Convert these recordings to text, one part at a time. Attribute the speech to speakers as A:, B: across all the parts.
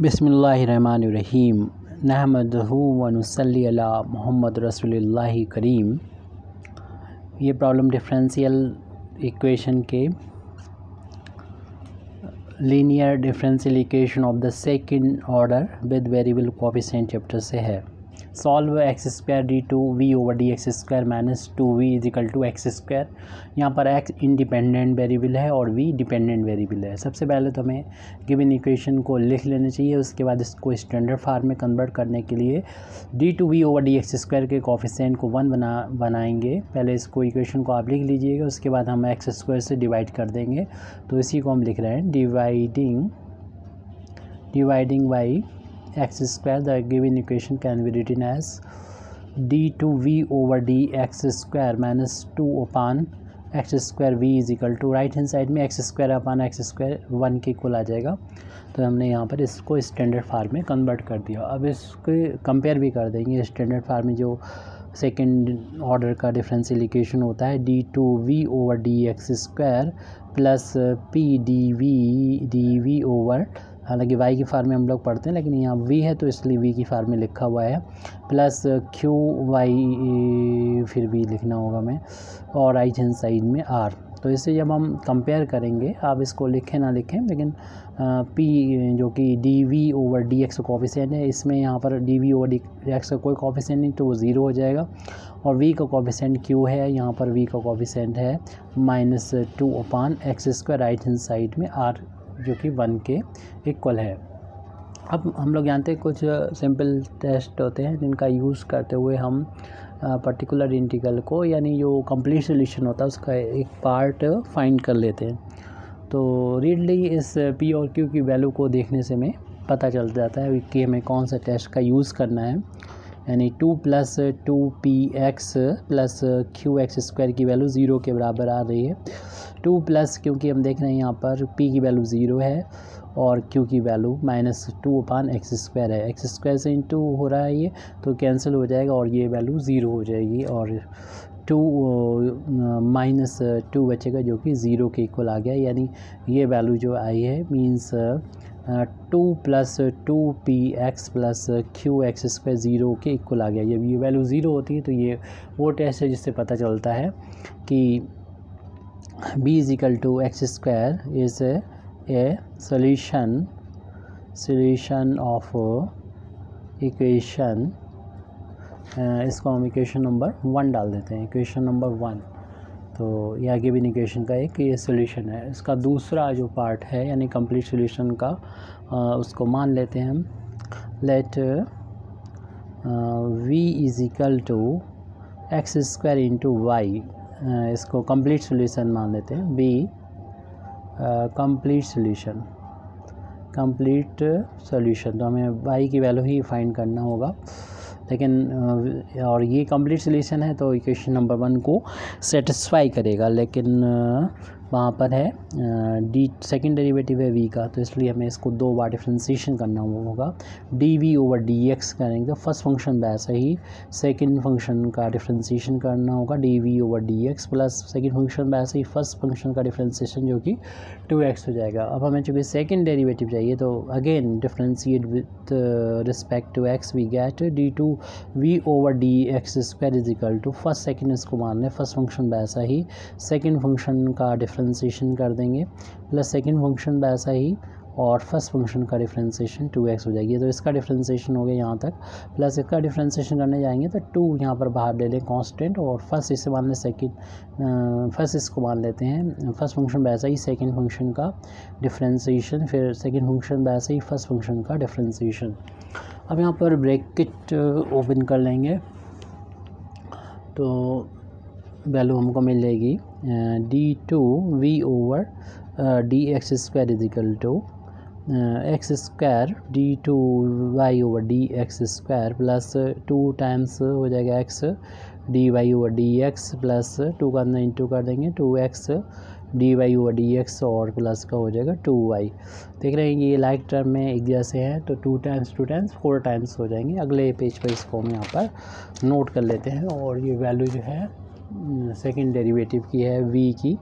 A: बिस्मिल्लाहिर्रहमानिर्रहीम नहमदहू व नुसल्ली अला मुहम्मद रसूलिल्लाहि करीम। ये प्रॉब्लम डिफरेंशियल इक्वेशन के linear differential equation of the second order with variable coefficient chapter से है। Solve x square d two v over d x square minus two v is equal to x square. यहाँ पर x independent variable है और we dependent variable है। सबसे पहले तो हमें गिवन इक्वेशन को लिख लेना चाहिए, उसके बाद इसको स्टैंडर्ड फॉर्म में कन्वर्ट करने के लिए d two v over d x square के कोएफिशिएंट को 1 बनाएंगे। पहले इसको इक्वेशन को आप लिख लीजिएगा, उसके बाद हम एक्स स्क्वायर से डिवाइड कर देंगे। तो इसी को हम लिख रहे हैं dividing by x square. The given equation can be written as d two v over d x square minus two upon x square v is equal to, right hand side में x square upon x square 1 के equal आ जाएगा। तो हमने यहाँ पर इसको standard form में convert कर दिया। अब इसके कंपेयर भी कर देंगे। स्टैंडर्ड फार्म में जो सेकेंड ऑर्डर का डिफरेंशियल इक्वेशन होता है d two v over d x square plus p d v over, हालांकि y की फार्म में हम लोग पढ़ते हैं लेकिन यहाँ v है तो इसलिए v की फार्म में लिखा हुआ है, प्लस क्यू वाई फिर भी लिखना होगा हमें, और राइट हैंड साइड में r। तो इससे जब हम कंपेयर करेंगे, आप इसको लिखें ना लिखें, लेकिन p जो कि d v over d x coefficient है, इसमें यहाँ पर d v over d x का कोई कोएफिशिएंट नहीं तो वो 0 हो जाएगा। और v का कोएफिशिएंट q है, यहाँ पर v का कोएफिशिएंट है minus two upon x square, right hand side में r जो कि 1 के इक्वल है। अब हम लोग जानते हैं कुछ सिंपल टेस्ट होते हैं जिनका यूज़ करते हुए हम पर्टिकुलर इंटीग्रल को, यानी जो कंप्लीट सोल्यूशन होता है उसका एक पार्ट फाइंड कर लेते हैं। तो रीडली इस पी और क्यू की वैल्यू को देखने से हमें पता चल जाता है कि हमें कौन सा टेस्ट का यूज़ करना है। यानी 2 plus 2px plus Q x square की वैल्यू 0 के बराबर आ रही है। 2 प्लस, क्योंकि हम देख रहे हैं यहाँ पर p की वैल्यू 0 है और q की value minus two upon x square है। एक्स स्क्वायर से इंटू हो रहा है ये, तो कैंसिल हो जाएगा और ये वैल्यू 0 हो जाएगी और 2 माइनस 2 बचेगा जो कि 0 के इक्वल आ गया। यानी ये वैल्यू जो आई है means 2 plus 2px plus Q x square 0 के इक्वल आ गया। जब ये वैल्यू 0 होती है तो ये वो टेस्ट है जिससे पता चलता है कि b is equal to x square is a solution of equation. इसको हम इक्वेशन नंबर 1 डाल देते हैं, इक्वेशन नंबर 1। तो यह गिवन इक्वेशन का एक ये सॉल्यूशन है। इसका दूसरा जो पार्ट है यानी कंप्लीट सॉल्यूशन का, उसको मान लेते हैं हम। Let v is equal to x square into y, इसको कंप्लीट सॉल्यूशन मान लेते हैं। b कंप्लीट सॉल्यूशन, तो हमें y की वैल्यू ही फाइंड करना होगा। लेकिन और ये कंप्लीट सॉल्यूशन है तो इक्वेशन नंबर 1 को सेटिस्फाई करेगा, लेकिन वहाँ पर है डी सेकेंड डेरिवेटिव है v का, तो इसलिए हमें इसको 2 बार डिफ्रेंशिएशन करना होगा। D v over d x करेंगे तो फर्स्ट फंक्शन वैसा ही सेकेंड फंक्शन का डिफ्रेंशिएशन करना होगा, d v over d x plus second function वैसे ही फर्स्ट फंक्शन का डिफ्रेंशिएशन जो कि 2x हो जाएगा। अब हमें चूँकि सेकेंड डेरिवेटिव चाहिए तो again differentiate with respect to x we get d two v over d x square is equal to, first second इसको मान लें, फर्स्ट फंक्शन वैसा ही सेकेंड फंक्शन का डिफ्रेंशिएशन कर देंगे, प्लस सेकेंड फंक्शन वैसा ही और फर्स्ट फंक्शन का डिफ्रेंशिएशन 2x हो जाएगी। तो इसका डिफ्रेंशिएशन हो गया यहाँ तक, प्लस इसका डिफ्रेंशिएशन करने जाएंगे तो 2 यहाँ पर बाहर ले लें कांस्टेंट, और फर्स्ट इसे मान लें सेकेंड, फर्स्ट इसको मान लेते हैं फर्स्ट फंक्शन वैसा ही सेकेंड फंक्शन का डिफ्रेंशिएशन, फिर सेकेंड फंक्शन वैसे ही फर्स्ट फंक्शन का डिफ्रेंशिएशन। अब यहाँ पर ब्रैकेट ओपन कर लेंगे तो वैल्यू हमको मिल जाएगी d two v over d x square is equal to x square d two y over d x square plus 2 times हो जाएगा x d y over d x plus 2 का अंदर इंटू कर देंगे 2x d y over d x और plus का हो जाएगा 2y। देख रहे हैं ये लाइक टर्म में एक जैसे हैं तो 2 टाइम्स 4 टाइम्स हो जाएंगे। अगले पेज पर इसको हम यहाँ पर नोट कर लेते हैं और ये वैल्यू जो है सेकेंड डेरिवेटिव की है v की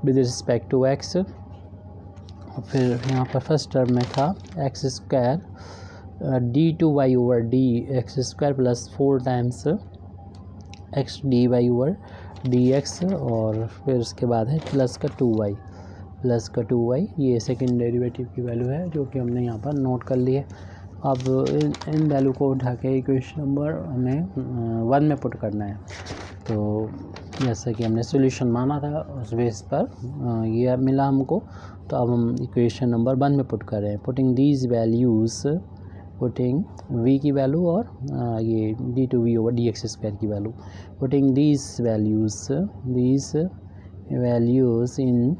A: विद रिस्पेक्ट टू x, फिर यहाँ पर फर्स्ट टर्म में था x square d/y/d x square plus 4 times x dy/dx और फिर उसके बाद है प्लस का 2y ये सेकंड डेरिवेटिव की वैल्यू है जो कि हमने यहाँ पर नोट कर ली है। अब इन वैल्यू को उठा के इक्वेशन नंबर हमें 1 में पुट करना है। तो जैसा कि हमने सॉल्यूशन माना था उस बेस पर ये मिला हमको, तो अब हम इक्वेशन नंबर 1 में पुट कर रहे हैं। Putting these values, putting v की वैल्यू और ये d/v/dx² की value, putting these values in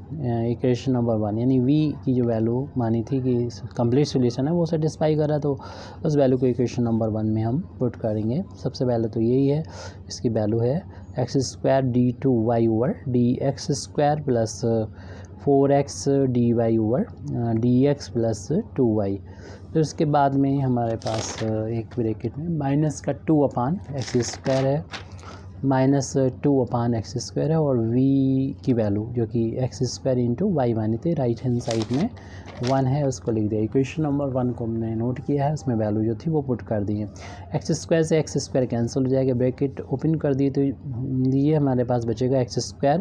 A: equation number 1, यानी v की जो वैल्यू मानी थी कि कंप्लीट सॉल्यूशन है वो सेटिस्फाई कर रहा है, तो उस वैल्यू को इक्वेशन नंबर 1 में हम पुट करेंगे। सबसे पहले तो यही है, इसकी वैल्यू है x square d/y/dx² plus 4x dy/dx plus 2y। फिर उसके बाद में हमारे पास एक ब्रैकेट में माइनस का 2/x² है, माइनस 2/x² है और v की वैल्यू जो कि x² इंटू वाई मानी थी राइट हैंड साइड में 1 है उसको लिख दिया। इक्वेशन नंबर 1 को हमने नोट किया है, उसमें वैल्यू जो थी वो पुट कर दी है। x² से x² कैंसिल हो जाएगा, ब्रैकेट ओपन कर दी तो ये हमारे पास बचेगा x²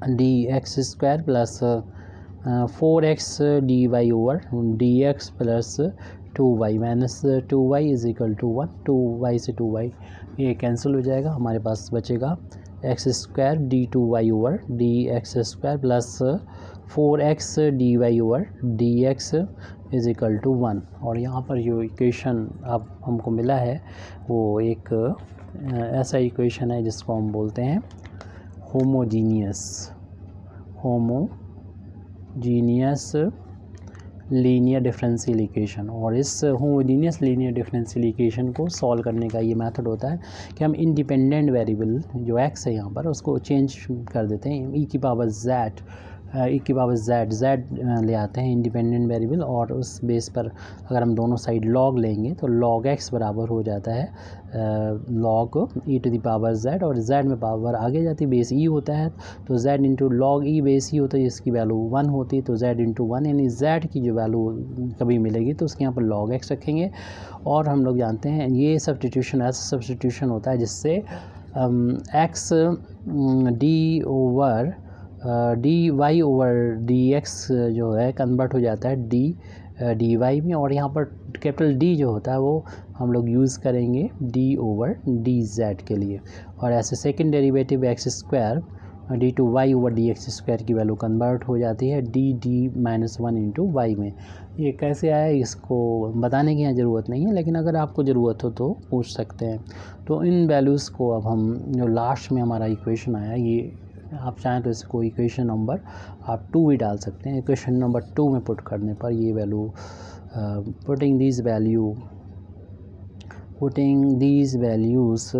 A: d/y/dx² plus 4x dy/dx plus 2y minus 2y is equal to 1, 2y से 2y ये कैंसिल हो जाएगा, हमारे पास बचेगा x² d/y/dx² plus 4x dy/dx is equal to 1। और यहाँ पर जो इक्वेशन अब हमको मिला है वो एक ऐसा इक्वेशन है जिसको हम बोलते हैं होमोजीनियस लीनियर डिफरेंशियल इक्वेशन। और इस होमोजीनियस लीनियर डिफरेंशियल इक्वेशन को सॉल्व करने का ये मेथड होता है कि हम इंडिपेंडेंट वेरिएबल जो x है यहाँ पर उसको चेंज कर देते हैं, e की पावर z ले आते हैं इंडिपेंडेंट वेरिएबल, और उस बेस पर अगर हम दोनों साइड log लेंगे तो log x बराबर हो जाता है log e to the power z, और z में पावर आगे जाती है, बेस e होता है तो z into log e base e होता है जिसकी वैल्यू 1 होती है, तो z इंटू 1 यानी z की जो वैल्यू कभी मिलेगी तो उसके यहाँ पर log x रखेंगे। और हम लोग जानते हैं ये सब्स्टिट्यूशन ऐसा सब्स्टिट्यूशन होता है जिससे x dy/dx जो है कन्वर्ट हो जाता है dy में, और यहाँ पर कैपिटल D जो होता है वो हम लोग यूज़ करेंगे d/dz के लिए। और ऐसे सेकंड डेरिवेटिव x² d/y/dx² की वैल्यू कन्वर्ट हो जाती है d-1 इंटू वाई में। ये कैसे आया इसको बताने की यहाँ ज़रूरत नहीं है, लेकिन अगर आपको ज़रूरत हो तो पूछ सकते हैं। तो इन वैल्यूज़ को अब हम जो लास्ट में हमारा इक्वेशन आया, ये आप चाहें तो इसको इक्वेशन नंबर आप 2 भी डाल सकते हैं। इक्वेशन नंबर 2 में पुट करने पर ये वैल्यू पुटिंग दीज वैल्यूज़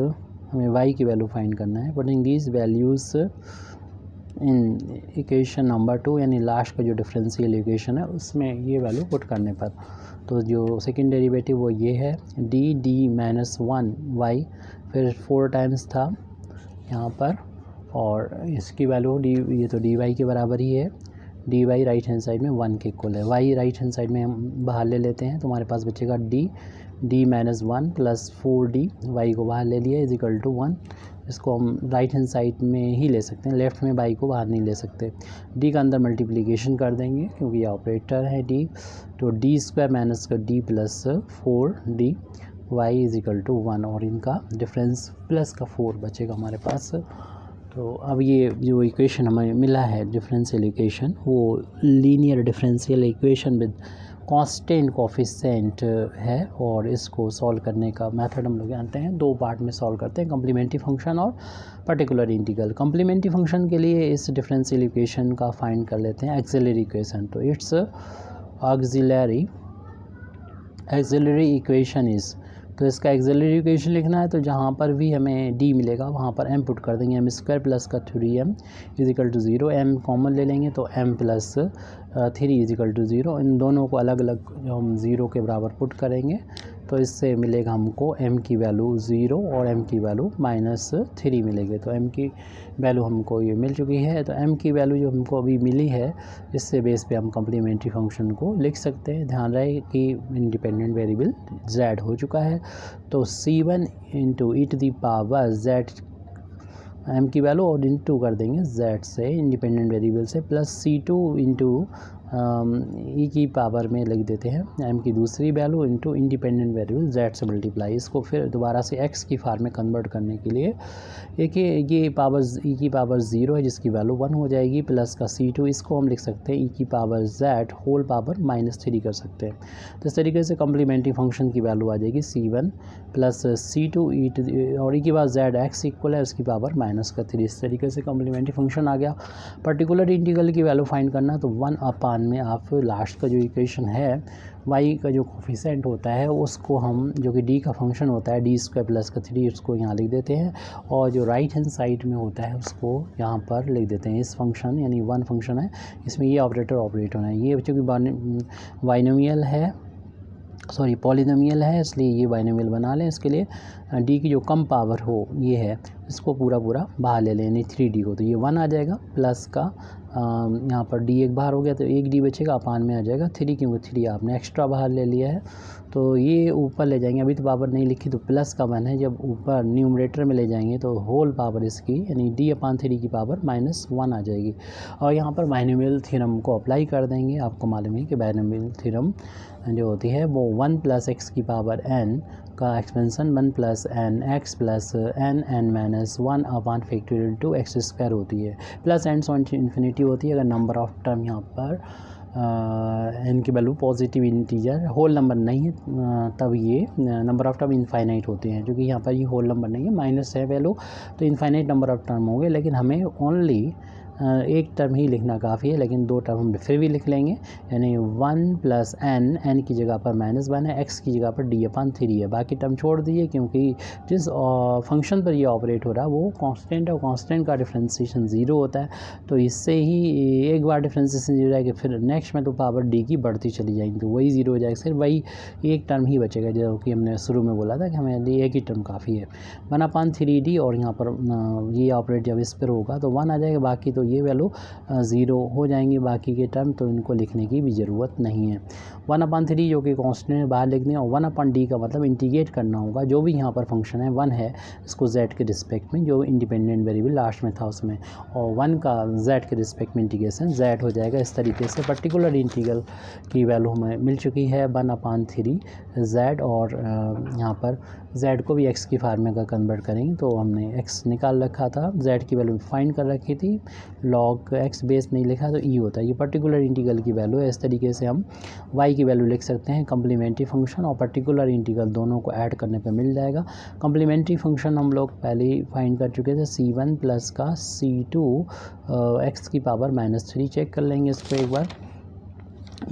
A: हमें y की वैल्यू फाइंड करना है। Putting these values in equation number 2 यानी लास्ट का जो डिफरेंशियल इक्वेशन है उसमें ये वैल्यू पुट करने पर, तो जो सेकंड डेरिवेटिव वो ये है d-1y, फिर 4 टाइम्स था यहाँ पर, और इसकी वैल्यू ये तो dy के बराबर ही है, dy राइट हैंड साइड में 1 के इक्वल है, y राइट हैंड साइड में हम बाहर ले लेते हैं तो हमारे पास बचेगा d-1 प्लस 4d, y को बाहर ले लिया इज इक्वल टू 1। इसको हम राइट हैंड साइड में ही ले सकते हैं, लेफ़्ट में y को बाहर नहीं ले सकते। d का अंदर मल्टीप्लिकेशन कर देंगे क्योंकि ये ऑपरेटर है d, तो d² माइनस का d plus 4d y is equal to 1, और इनका डिफरेंस प्लस का 4 बचेगा हमारे पास। तो अब ये जो इक्वेशन हमें मिला है डिफरेंशियल इक्वेशन वो linear differential equation with constant coefficient है, और इसको सॉल्व करने का मेथड हम लोग जानते हैं, 2 पार्ट में सॉल्व करते हैं, कम्प्लीमेंट्री फंक्शन और पर्टिकुलर इंटीग्रल। कम्प्लीमेंट्री फंक्शन के लिए इस डिफरेंशियल इक्वेशन का फाइंड कर लेते हैं एक्सिलरी इक्वेशन, तो इट्स एक्सिलरी इक्वेशन इज़, तो इसका एक्सिलरी इक्वेशन लिखना है तो जहाँ पर भी हमें d मिलेगा वहाँ पर m पुट कर देंगे, m² प्लस का 3m is equal to 0, m common ले लेंगे तो m plus 3 is equal to 0, इन दोनों को अलग अलग जो हम 0 के बराबर पुट करेंगे तो इससे मिलेगा हमको m की वैल्यू 0 और m की वैल्यू -3 मिलेगी। तो m की वैल्यू हमको ये मिल चुकी है। तो m की वैल्यू जो हमको अभी मिली है, इससे बेस पे हम कम्प्लीमेंट्री फंक्शन को लिख सकते हैं। ध्यान रहे कि इंडिपेंडेंट वेरिएबल z हो चुका है, तो c1 into e to the power z m की वैल्यू और इंटू कर देंगे z से, इंडिपेंडेंट वेरिएबल से, प्लस c2 इंटू ई की पावर में लिख देते हैं m की दूसरी वैल्यू इंटू इंडिपेंडेंट वेरिएबल z से मल्टीप्लाई। इसको फिर दोबारा से x की फॉर्म में कन्वर्ट करने के लिए एक ये पावर e की पावर 0 है जिसकी वैल्यू 1 हो जाएगी, प्लस का c2, इसको हम लिख सकते हैं e की पावर z होल पावर -3 कर सकते हैं। तो इस तरीके से कम्प्लीमेंट्री फंक्शन की वैल्यू आ जाएगी c1 प्लस c2 और e की पावर z x इक्वल है उसकी पावर -3। इस तरीके से कम्प्लीमेंट्री फंक्शन आ गया। पर्टिकुलर इंटीग्रल की वैल्यू फाइंड करना, तो 1 में आप लास्ट का जो इक्वेशन है y का जो कोफिशिएंट होता है उसको हम, जो कि d का फंक्शन होता है d² प्लस का 3, उसको यहाँ लिख देते हैं, और जो राइट हैंड साइड में होता है उसको यहाँ पर लिख देते हैं। इस फंक्शन यानी 1 फंक्शन है, इसमें ये ऑपरेटर ऑपरेट होना है। ये चूँकि बाइनोमियल है, सॉरी पॉलिनोमियल है, इसलिए ये बाइनोमियल बना लें। इसके लिए d की जो कम पावर हो ये है, इसको पूरा बाहर ले लें, यानी 3d को, तो ये 1 आ जाएगा, प्लस का यहाँ पर d एक बाहर हो गया तो एक d बचेगा, अपान में आ जाएगा 3, क्योंकि 3 आपने एक्स्ट्रा बाहर ले लिया है, तो ये ऊपर ले जाएंगे। अभी तो पावर नहीं लिखी, तो प्लस का 1 है, जब ऊपर न्यूमरेटर में ले जाएंगे तो होल पावर इसकी यानी d/3 की पावर -1 आ जाएगी। और यहाँ पर बाइनोमियल थ्योरम को अप्लाई कर देंगे। आपको मालूम है कि बाइनोमियल थ्योरम जो होती है वो 1 + x की पावर n का expansion 1 + n x + n -1 factorial two x² होती है, प्लस एंड सो इन्फिनिटी होती है। अगर नंबर ऑफ टर्म यहाँ पर n की value positive integer whole number नहीं है, तब ये नंबर ऑफ टर्म इनफाइनाइट होते हैं। जो कि यहाँ पर ये होल नंबर नहीं है, माइनस है वैल्यू, तो इनफाइनाइट नंबर ऑफ टर्म होंगे, लेकिन हमें ओनली एक टर्म ही लिखना काफ़ी है, लेकिन 2 टर्म हम फिर भी लिख लेंगे, यानी 1 + n की जगह पर -1 है, x की जगह पर d/3 है। बाकी टर्म छोड़ दिए, क्योंकि जिस फंक्शन पर ये ऑपरेट हो रहा है वो कांस्टेंट है, और कांस्टेंट का डिफरेंशिएशन 0 होता है, तो इससे ही एक बार डिफरेंशिएशन 0 जाएगा, फिर नेक्स्ट में तो पावर d की बढ़ती चली जाएगी, तो वही 0 हो जाएगा, सिर्फ वही एक टर्म ही बचेगा, जो कि हमने शुरू में बोला था कि हमें लिए एक ही टर्म काफ़ी है। 1/3d, और यहाँ पर ये ऑपरेट जब इस पर होगा तो 1 आ जाएगा, बाकी तो ये वैल्यू 0 हो जाएंगी बाकी के टर्म, तो इनको लिखने की भी ज़रूरत नहीं है। 1/3 जो कि कांस्टेंट बाहर लिख दें, और 1/d का मतलब इंटीग्रेट करना होगा, जो भी यहाँ पर फंक्शन है 1 है, इसको z के रिस्पेक्ट में, जो इंडिपेंडेंट वेरिएबल लास्ट में था उसमें, और 1 का z के रिस्पेक्ट में इंटीग्रेशन z हो जाएगा। इस तरीके से पर्टिकुलर इंटीग्रल की वैल्यू हमें मिल चुकी है 1/3 z, और यहाँ पर z को भी x की फॉर्म में कन्वर्ट करेंगे तो हमने x निकाल रखा था, z की वैल्यू फाइंड कर रखी थी, log x बेस नहीं लिखा तो e होता है। ये पर्टिकुलर इंटीग्रल की वैल्यू है। इस तरीके से हम y की वैल्यू लिख सकते हैं। कम्प्लीमेंट्री फंक्शन और पर्टिकुलर इंटीग्रल दोनों को ऐड करने पे मिल जाएगा। कम्प्लीमेंट्री फंक्शन हम लोग पहले ही फाइंड कर चुके थे, c1 प्लस का c2 x की पावर -3, चेक कर लेंगे इसको एक बार,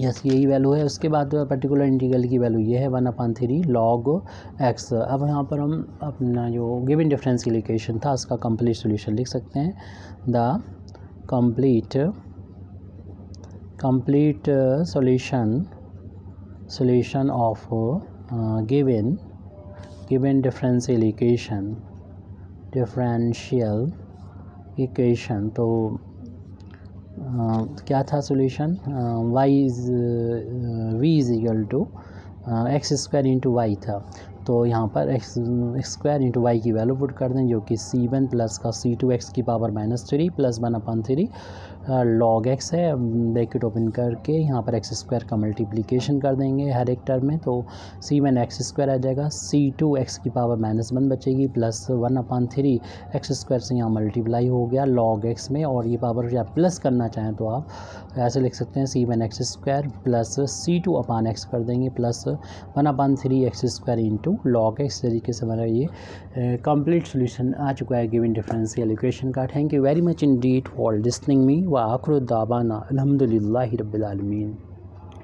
A: यस यही वैल्यू है। उसके बाद पर्टिकुलर इंटीग्रल की वैल्यू ये है 1/3 log x। अब यहाँ पर हम अपना जो गिवन डिफरेंशियल इक्वेशन था उसका कंप्लीट सॉल्यूशन लिख सकते हैं। The complete solution of given differential equation तो क्या था सॉल्यूशन, v = x² × y था, तो यहाँ पर x² × y की वैल्यू पुट कर दें, जो कि c1 प्लस का c2 x की पावर -3 प्लस 1/3 log x है, ब्रैकेट ओपन करके यहाँ पर x² का मल्टीप्लिकेशन कर देंगे हर एक टर्म में, तो c1 x² आ जाएगा, c2 x की पावर -1 बचेगी, प्लस 1/3 x² से यहाँ मल्टीप्लाई हो गया log x में, और ये पावर या प्लस करना चाहें तो आप ऐसे लिख सकते हैं, c1 x² प्लस c2/x कर देंगे, प्लस 1/3 x² × log x। तरीके से हमारा ये कंप्लीट सॉल्यूशन आ चुका है गिवन डिफरेंशियल इक्वेशन का। Thank you very much Indeed for listening me व आखिर दावाना अल्हम्दुलिल्लाहि रब्बिल आलमीन।